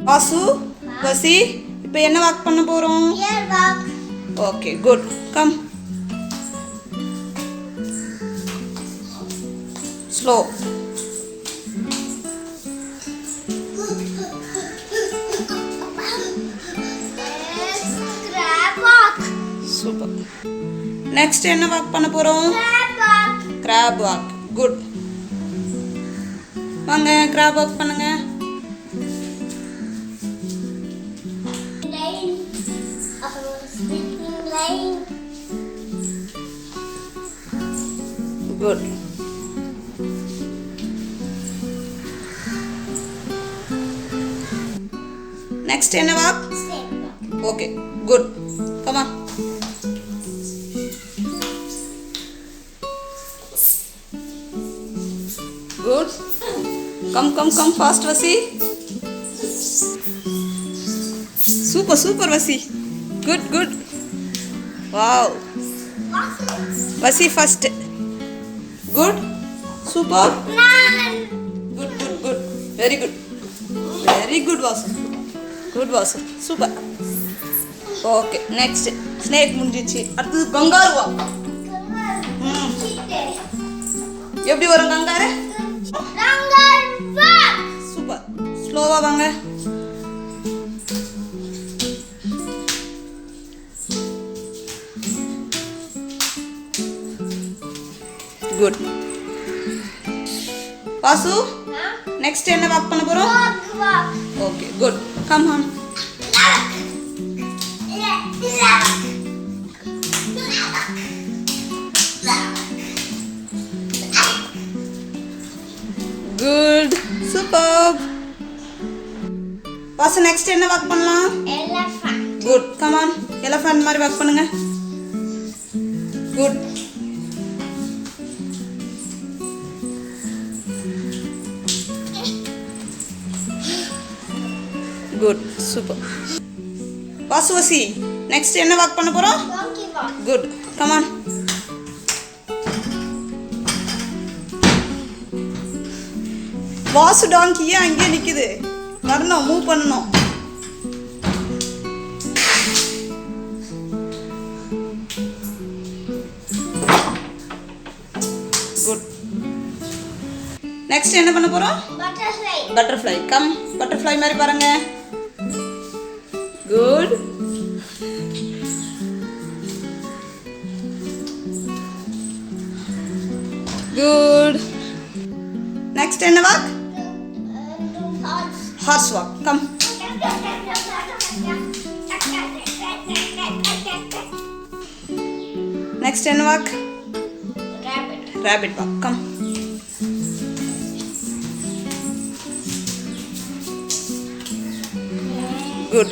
வாசு, வசி, இப்போ என்ன வாக் பண்ண போறோம்? Here walk. Okay, good. Come. Slow. Let's crab walk. Super. Next என்ன வாக் பண்ண போறோம்? Crab walk. Crab walk. Good. வாங்க crab walk பண்ணுங்க. Line. Speaking line. Good. Next என்ன walk? Same walk. Okay, good. Come on. Good. Come fast, Vasi. Super, Vasi. Good. Wow. Vasi first. Good. Super. Nine. Good. Very good, Vasu. Good, Vasu. Super. Okay, next. Snake முடிஞ்சிச்சு. அடுத்து kangaroo walk. எப்படி வரும் kangaroo? Super. ஸ்லோவா வாங்க. Good. Vasu, next என்ன walk பண்ண போறோம்? Okay, good. Come on. Good. Superb. Vasu, next என்ன வாக் பண்ணலாம்? Elephant. Good. Come on. Elephant மாதிரி வாக் பண்ணுங்க. Good. Good. Super. வாசு, வசி, next என்ன வாக் பண்ண போறோம்? Donkey walk. Good. Come on. Vasu டாங்கி ஏன் அங்கேயே நிக்குது? வரணும், மூவ் பண்ணணும். குட். நெக்ஸ்ட் என்ன பண்ண போறோம்? Butterfly. பட்டர்ஃப்ளை. கம், பட்டர்ஃப்ளை மாதிரி பாருங்க. குட். குட். நெக்ஸ்ட் என்ன walk? Horse walk. Come. Next என்ன walk? Rabbit walk. Come. Good.